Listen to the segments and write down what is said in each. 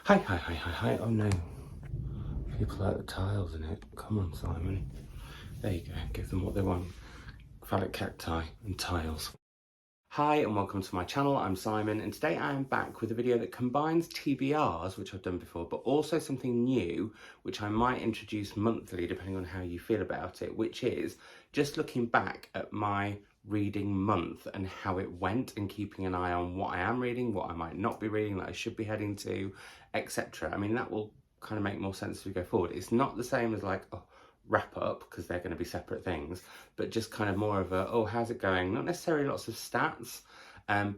Hi, hi, hi, hi, hi. Oh no. People like the tiles in it. Come on, Simon. There you go. Give them what they want. Phallic cacti and tiles. Hi and welcome to my channel. I'm Simon and today I am back with a video that combines TBRs, which I've done before, but also something new, which I might introduce monthly depending on how you feel about it, which is just looking back at my reading month and how it went and keeping an eye on what I am reading, what I might not be reading, that I should be heading to, etc. I mean, that will kind of make more sense as we go forward. It's not the same as like, oh, wrap up, because they're going to be separate things, but just kind of more of a, oh, how's it going? Not necessarily lots of stats,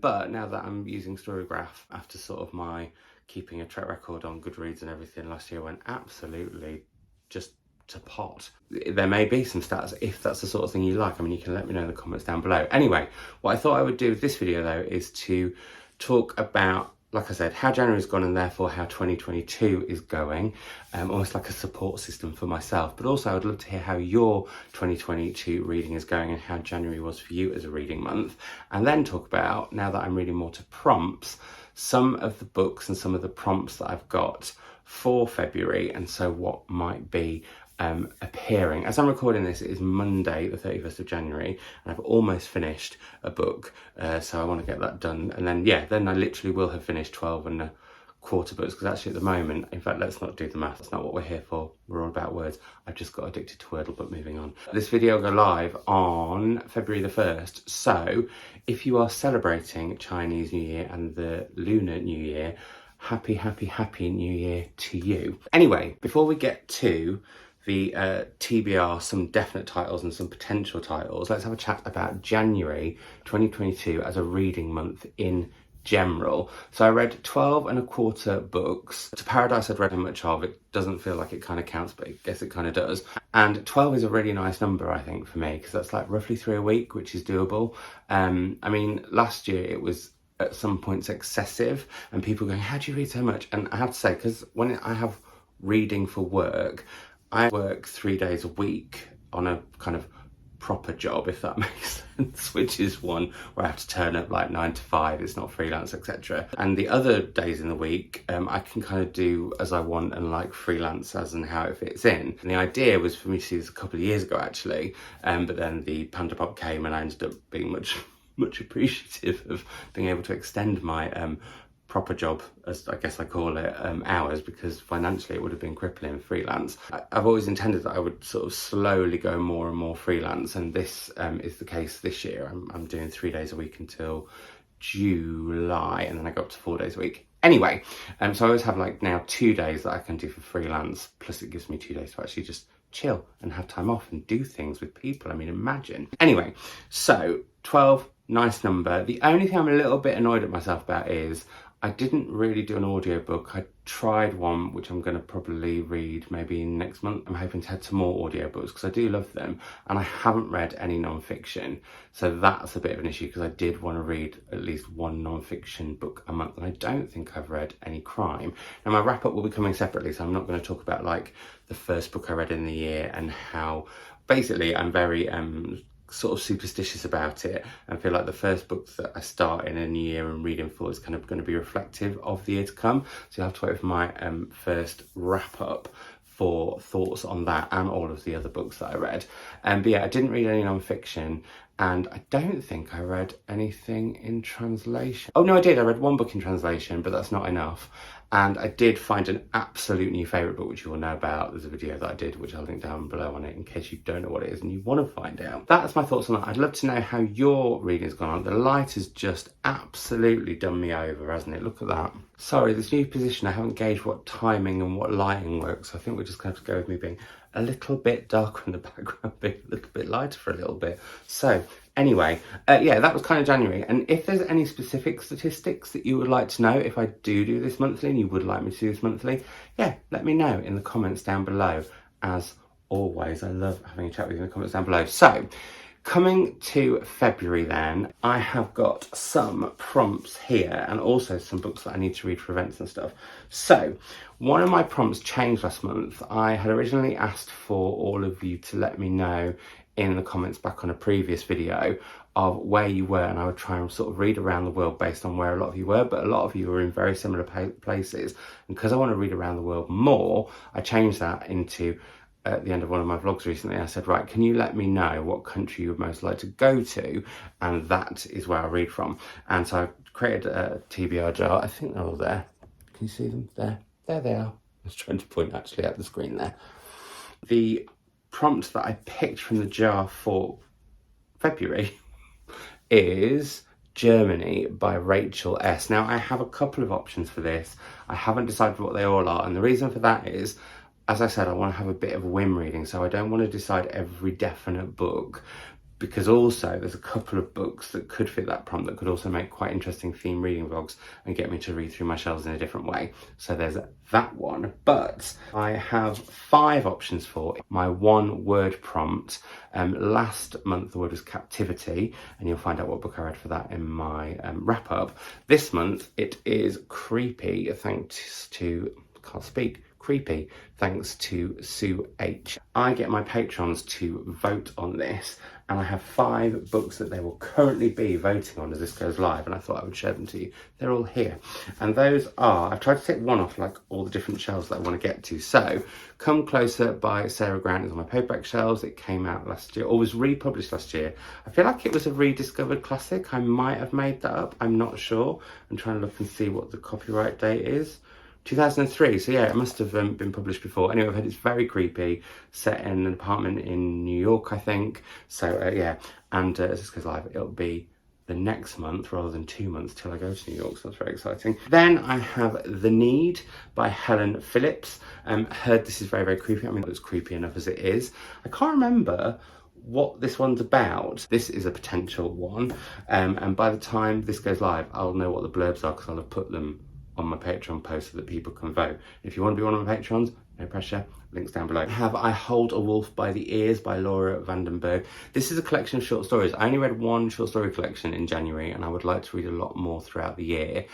but now that I'm using Storygraph after sort of my keeping a track record on Goodreads and everything last year went absolutely just to pot. There may be some stats if that's the sort of thing you like. I mean, you can let me know in the comments down below. Anyway, what I thought I would do with this video though is to talk about, like I said, how January's gone and therefore how 2022 is going, almost like a support system for myself. But also I would love to hear how your 2022 reading is going and how January was for you as a reading month. And then talk about, now that I'm reading more to prompts, some of the books and some of the prompts that I've got for February, and so what might be appearing. As I'm recording this, it is Monday the 31st of January and I've almost finished a book, so I want to get that done, and then then I literally will have finished 12 and a quarter books, because actually at the moment, in fact, let's not do the math, that's not what we're here for, we're all about words. I've just got addicted to Wordle, but moving on. This video will go live on February the 1st, so if you are celebrating Chinese New Year and the Lunar New Year, happy New Year to you. Anyway, before we get to the TBR, some definite titles and some potential titles, let's have a chat about January 2022 as a reading month in general. So I read 12 and a quarter books. To Paradise I'd read much of. It doesn't feel like it kind of counts, but I guess it kind of does. And 12 is a really nice number, I think, for me, because that's like roughly 3 a week, which is doable. I mean, last year it was at some points excessive and people going, how do you read so much? And I have to say, because when I have reading for work, I work 3 days a week on a kind of proper job, if that makes sense, which is one where I have to turn up like 9 to 5, it's not freelance, etc. And the other days in the week, I can kind of do as I want and like freelance as and how it fits in. And the idea was for me to do this a couple of years ago, actually, but then the Panda Pop came and I ended up being much appreciative of being able to extend my proper job, as I guess I call it, hours, because financially it would have been crippling freelance. I've always intended that I would sort of slowly go more and more freelance, and this is the case this year. I'm doing 3 days a week until July, and then I go up to 4 days a week. Anyway, so I always have like now 2 days that I can do for freelance, plus it gives me 2 days to actually just chill and have time off and do things with people. I mean, imagine. Anyway, so 12, nice number. The only thing I'm a little bit annoyed at myself about is I didn't really do an audiobook. I tried one, which I'm going to probably read maybe next month. I'm hoping to head to more audiobooks because I do love them, and I haven't read any non-fiction. So that's a bit of an issue, because I did want to read at least one non-fiction book a month, and I don't think I've read any crime. Now my wrap-up will be coming separately, so I'm not going to talk about like the first book I read in the year and how, basically I'm very sort of superstitious about it and feel like the first book that I start in a new year and read in full is kind of going to be reflective of the year to come. So you'll have to wait for my first wrap up for thoughts on that and all of the other books that I read. But yeah, I didn't read any non-fiction, and I don't think I read anything in translation. Oh no, I did. I read one book in translation, but that's not enough. And I did find an absolute new favourite book, which you will know about. There's a video that I did, which I'll link down below on it in case you don't know what it is and you want to find out. That's my thoughts on that. I'd love to know how your reading's gone on. The light has just absolutely done me over, hasn't it? Look at that. Sorry, this new position, I haven't gauged what timing and what lighting works. So I think we're just going to have to go with me being a little bit darker in the background, being a little bit lighter for a little bit. So anyway, yeah, that was kind of January. And if there's any specific statistics that you would like to know, if I do this monthly and you would like me to do this monthly, yeah, let me know in the comments down below. As always, I love having a chat with you in the comments down below. So coming to February then, I have got some prompts here and also some books that I need to read for events and stuff. So one of my prompts changed last month. I had originally asked for all of you to let me know in the comments back on a previous video of where you were, and I would try and sort of read around the world based on where a lot of you were, but a lot of you were in very similar places. And because I want to read around the world more, I changed that into, at the end of one of my vlogs recently, I said, right, can you let me know what country you would most like to go to? And that is where I read from. And so I created a TBR jar. I think they're all there. Can you see them? There they are. I was trying to point actually at the screen there. The prompt that I picked from the jar for February is Germany by Rachel S. Now, I have a couple of options for this. I haven't decided what they all are, and the reason for that is, as I said, I want to have a bit of a whim reading, so I don't want to decide every definite book, because also there's a couple of books that could fit that prompt that could also make quite interesting theme reading vlogs and get me to read through my shelves in a different way. So there's that one, but I have 5 options for my 1 word prompt. Last month the word was captivity, and you'll find out what book I read for that in my wrap up. This month it is creepy, thanks to, can't speak, creepy, thanks to Sue H. I get my patrons to vote on this, and I have 5 books that they will currently be voting on as this goes live, and I thought I would share them to you. They're all here, and those are, I've tried to take one off like all the different shelves that I want to get to. So Come Closer by Sarah Grant is on my paperback shelves. It came out last year, or was republished last year. I feel like it was a rediscovered classic. I might have made that up, I'm not sure. I'm trying to look and see what the copyright date is. 2003, so yeah, it must have been published before. Anyway, I've heard it's very creepy, set in an apartment in New York, I think. So yeah, and as this goes live, it'll be the next month rather than 2 months till I go to New York, so that's very exciting. Then I have The Need by Helen Phillips. Heard this is very, very creepy. I mean, it's creepy enough as it is. I can't remember what this one's about. This is a potential one, and by the time this goes live, I'll know what the blurbs are, because I'll have put them on my Patreon post so that people can vote. If you want to be one of my patrons, no pressure, links down below. I Hold a Wolf by the Ears by Laura Vandenberg. This is a collection of short stories. I only read 1 short story collection in January, and I would like to read a lot more throughout the year.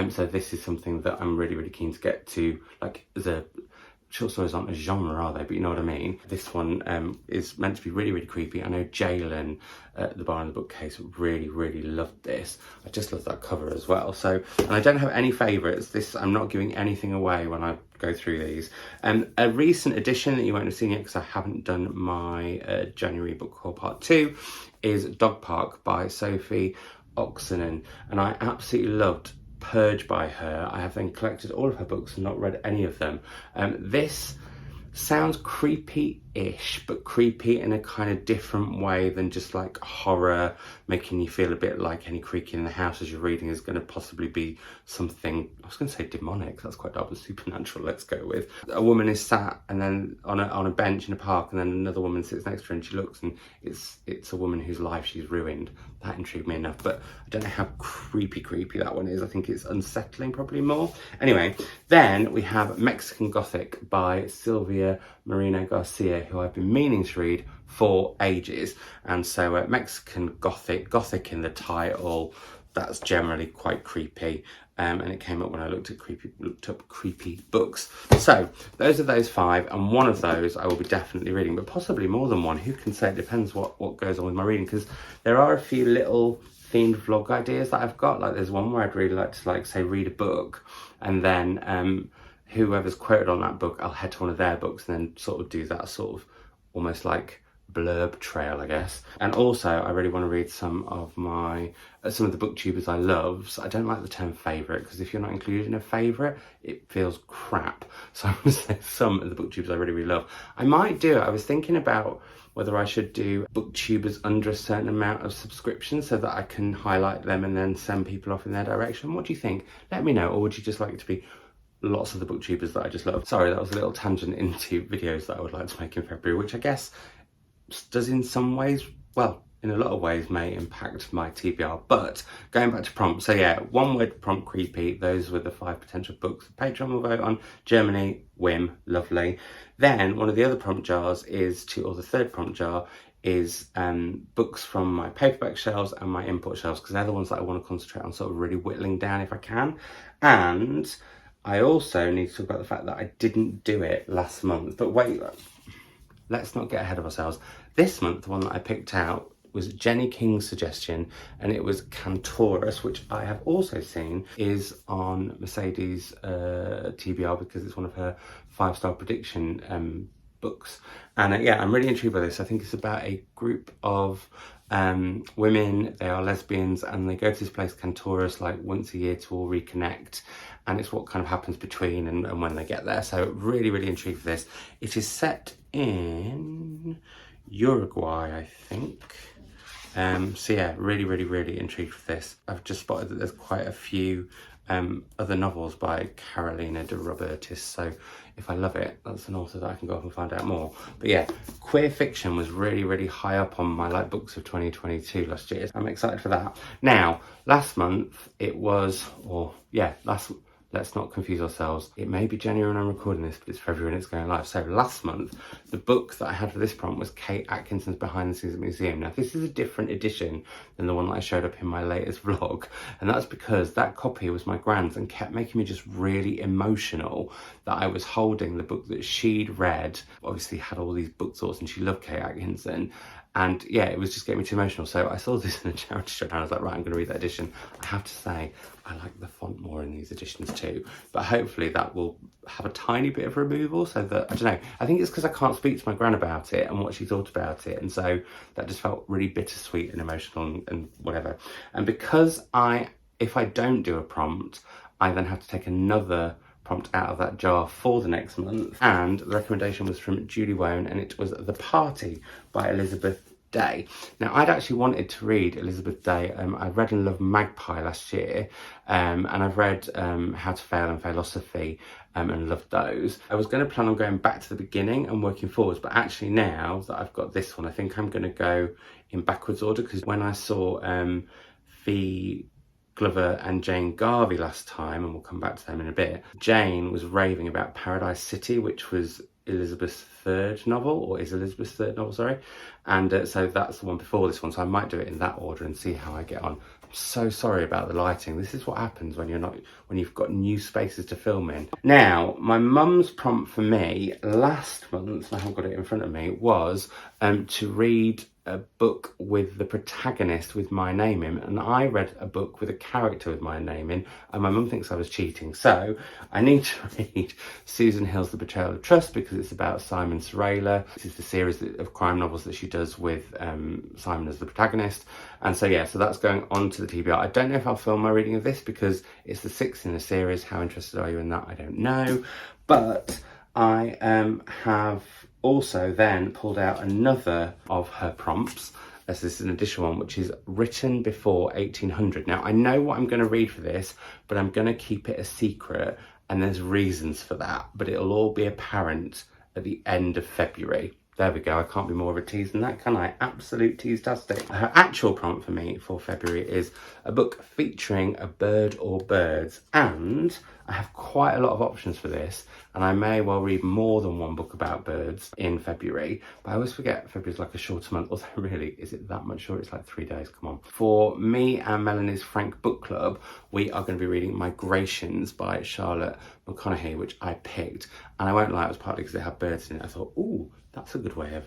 So this is something that I'm really, really keen to get to, like, as a short stories aren't a genre, are they? But you know what I mean. This one is meant to be really, really creepy. I know Jalen at the Bar in the Bookcase really, really loved this. I just love that cover as well. So, and I don't have any favourites. This, I'm not giving anything away when I go through these. A recent addition that you won't have seen yet, because I haven't done my January book haul part 2, is Dog Park by Sophie Oxenen, and I absolutely loved Purge by her. I have then collected all of her books and not read any of them. This sounds creepy-ish, but creepy in a kind of different way than just like horror, making you feel a bit like any creaking in the house as you're reading is going to possibly be something, I was going to say demonic, that's quite dark, but supernatural, let's go with. A woman is sat and then on a bench in a park, and then another woman sits next to her and she looks, and it's a woman whose life she's ruined. That intrigued me enough, but I don't know how creepy that one is. I think it's unsettling probably more. Anyway, then we have Mexican Gothic by Sylvia Marino Garcia, who I've been meaning to read for ages. And so Mexican Gothic in the title, that's generally quite creepy. And it came up when I looked up creepy books. So those are those 5, and one of those I will be definitely reading, but possibly more than one. Who can say? It depends what goes on with my reading, because there are a few little themed vlog ideas that I've got. Like there's one where I'd really like to, like, say, read a book, and then whoever's quoted on that book, I'll head to one of their books and then sort of do that sort of almost like blurb trail, I guess. And also I really want to read some of the booktubers I love. So I don't like the term favourite, because if you're not included in a favourite, it feels crap. So I'm going to say some of the booktubers I really, really love. I might do it. I was thinking about whether I should do booktubers under a certain amount of subscriptions so that I can highlight them and then send people off in their direction. What do you think? Let me know. Or would you just like it to be lots of the booktubers that I just love? Sorry, that was a little tangent into videos that I would like to make in February, which I guess does in some ways, well, in a lot of ways may impact my TBR. But going back to prompts, so yeah, 1 word prompt creepy. Those were the 5 potential books Patreon will vote on. Germany, whim, lovely. Then one of the other prompt jars is or the third prompt jar is books from my paperback shelves and my import shelves, because they're the ones that I want to concentrate on sort of really whittling down if I can. And I also need to talk about the fact that I didn't do it last month. But wait, let's not get ahead of ourselves. This month, the one that I picked out was Jenny King's suggestion, and it was Cantorus, which I have also seen is on Mercedes TBR because it's one of her 5-star prediction books. And yeah, I'm really intrigued by this. I think it's about a group of women. They are lesbians, and they go to this place Cantorus like once a year to all reconnect, and it's what kind of happens between and when they get there. So really, really intrigued for this. It is set in Uruguay, I think. So yeah, really, really, really intrigued for this. I've just spotted that there's quite a few other novels by Carolina de Robertis, so if I love it, that's an author that I can go off and find out more. But yeah, queer fiction was really, really high up on my like books of 2022 last year. I'm excited for that. Now, last month it was, let's not confuse ourselves. It may be January when I'm recording this, but it's February and it's going live. So last month, the book that I had for this prompt was Kate Atkinson's Behind the Scenes at Museum. Now, this is a different edition than the one that I showed up in my latest vlog. And that's because that copy was my grand's and kept making me just really emotional that I was holding the book that she'd read. Obviously had all these book thoughts and she loved Kate Atkinson. And yeah, it was just getting me too emotional. So I saw this in a charity shop and I was like, right, I'm going to read that edition. I have to say, I like the font more in these editions too. But hopefully that will have a tiny bit of removal so that, I don't know, I think it's because I can't speak to my gran about it and what she thought about it. And so that just felt really bittersweet and emotional and whatever. And because if I don't do a prompt, I then have to take another prompt out of that jar for the next month, and the recommendation was from Julie Wone, and it was The Party by Elizabeth Day. Now, I'd actually wanted to read Elizabeth Day. I read and loved Magpie last year, and I've read How to Fail and Philosophy, and loved those. I was going to plan on going back to the beginning and working forwards, but actually now that I've got this one, I think I'm going to go in backwards order, because when I saw Fee Glover and Jane Garvey last time, and we'll come back to them in a bit, Jane was raving about Paradise City, which was Elizabeth's third novel, or is Elizabeth's third novel, sorry. And so that's the one before this one, so I might do it in that order and see how I get on. I'm so sorry about the lighting. This is what happens when you've got new spaces to film in. Now, my mum's prompt for me last month, I haven't got it in front of me, was to read a book with the protagonist with my name in, and I read a book with a character with my name in, and my mum thinks I was cheating. So I need to read Susan Hill's The Betrayal of Trust, because it's about Simon Sorella. This is the series of crime novels that she does with Simon as the protagonist. And so yeah, so that's going on to the TBR. I don't know if I'll film my reading of this because it's the 6th in the series. How interested are you in that? I don't know. But I have also then pulled out another of her prompts, as this is an additional one, which is written before 1800. Now, I know what I'm going to read for this, but I'm going to keep it a secret, and there's reasons for that, but it'll all be apparent at the end of February. There we go, I can't be more of a tease than that, can I? Absolute tease-tastic. Her actual prompt for me for February is a book featuring a bird or birds, and I have quite a lot of options for this, and I may well read more than one book about birds in February, but I always forget February's like a shorter month, although really, is it that much shorter? It's like 3 days, come on. For me and Melanie's Frank Book Club, we are going to be reading Migrations by Charlotte Mcconaughey, which I picked, and I won't lie, it was partly because it had birds in it. I thought, ooh, that's a good way of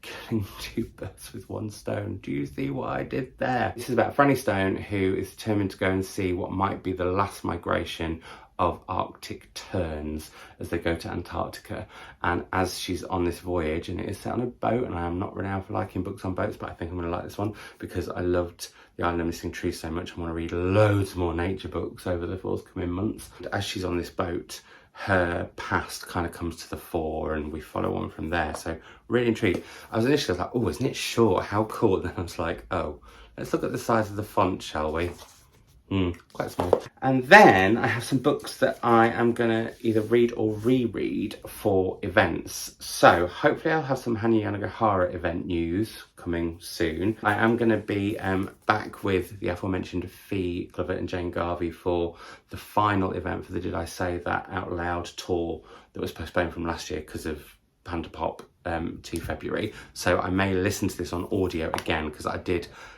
killing 2 birds with 1 stone. Do you see what I did there? This is about Franny Stone, who is determined to go and see what might be the last migration of Arctic terns as they go to Antarctica. And as she's on this voyage, and it is set on a boat, and I am not renowned for liking books on boats, but I think I'm going to like this one because I loved The Island of Missing Trees so much. I want to read loads more nature books over the forthcoming months. And as she's on this boat, her past kind of comes to the fore, and we follow on from there. So really intrigued. I was initially like, oh, isn't it short? How cool. And then I was like, oh, let's look at the size of the font, shall we? Quite small. And then I have some books that I am going to either read or reread for events. So hopefully I'll have some Hanya Yanagihara event news coming soon. I am going to be back with the aforementioned Fee Glover and Jane Garvey for the final event for the Did I Say That Out Loud tour that was postponed from last year because of Panda Pop to February. So I may listen to this on audio again, because I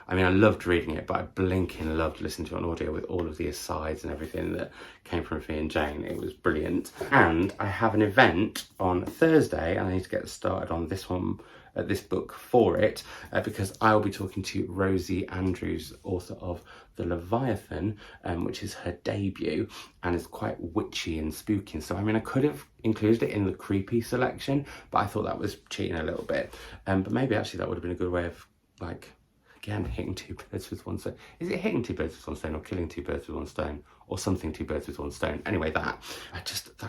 loved reading it, but I blinking loved listening to it on audio with all of the asides and everything that came from Fee and Jane. It was brilliant. And I have an event on Thursday, and I need to get started on this one this book for it, because I'll be talking to Rosie Andrews, author of The Leviathan, which is her debut and is quite witchy and spooky. So I mean, I could have included it in the creepy selection, but I thought that was cheating a little bit. But maybe actually that would have been a good way of, like, again, hitting two birds with one stone. Is it hitting two birds with one stone, or killing two birds with one stone, or something two birds with one stone? Anyway, that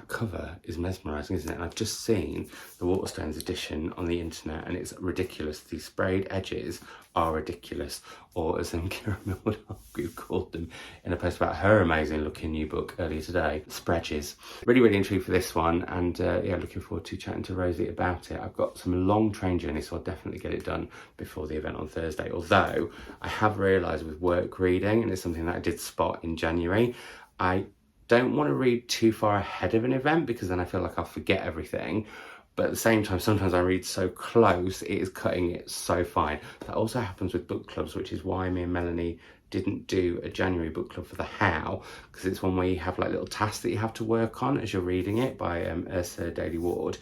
cover is mesmerising, isn't it? And I've just seen the Waterstones edition on the internet, and it's ridiculous. The sprayed edges are ridiculous, or as Kira Milward called them in a post about her amazing looking new book earlier today, Spreadges. Really intrigued for this one, and yeah, looking forward to chatting to Rosie about it. I've got some long train journey, so I'll definitely get it done before the event on Thursday, although I have realised with work reading, and it's something that I did spot in January, I don't want to read too far ahead of an event because then I feel like I'll forget everything. But at the same time, sometimes I read so close, it is cutting it so fine. That also happens with book clubs, which is why me and Melanie didn't do a January book club for The How, because it's one where you have like little tasks that you have to work on as you're reading it, by Ursula Daly Ward.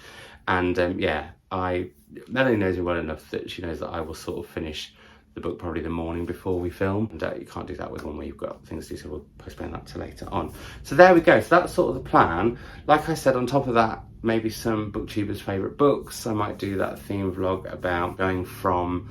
And yeah, Melanie knows me well enough that she knows that I will sort of finish the book probably the morning before we film, and you can't do that with one where you've got things to do, so we'll postpone that to later on. So there we go. So that's sort of the plan. Like I said, on top of that, maybe some booktubers' favourite books. I might do that theme vlog about going from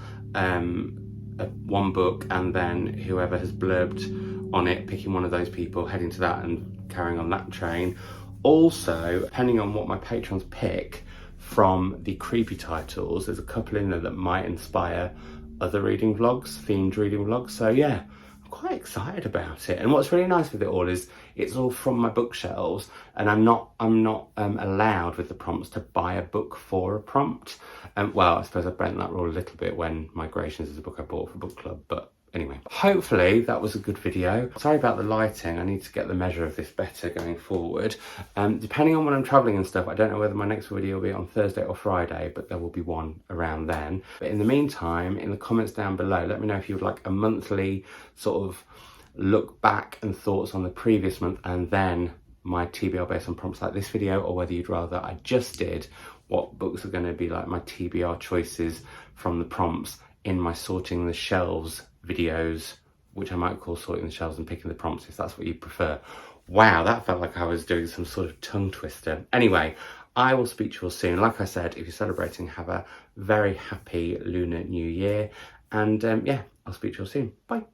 one book and then whoever has blurbed on it, picking one of those people, heading to that and carrying on that train. Also, depending on what my patrons pick from the creepy titles, there's a couple in there that might inspire other reading vlogs, themed reading vlogs. So yeah, I'm quite excited about it. And what's really nice with it all is it's all from my bookshelves, and I'm not allowed with the prompts to buy a book for a prompt. Well, I suppose I bent that rule a little bit when Migrations is a book I bought for book club, but anyway, hopefully that was a good video. Sorry about the lighting, I need to get the measure of this better going forward. Depending on when I'm travelling and stuff, I don't know whether my next video will be on Thursday or Friday, but there will be one around then. But in the meantime, in the comments down below, let me know if you would like a monthly sort of look back and thoughts on the previous month, and then my TBR based on prompts like this video, or whether you'd rather I just did what books are going to be like my TBR choices from the prompts in my sorting the shelves videos, which I might call sorting the shelves and picking the prompts, if that's what you prefer. Wow, that felt like I was doing some sort of tongue twister. Anyway, I will speak to you all soon. Like I said, if you're celebrating, have a very happy Lunar New Year. And yeah, I'll speak to you all soon. Bye.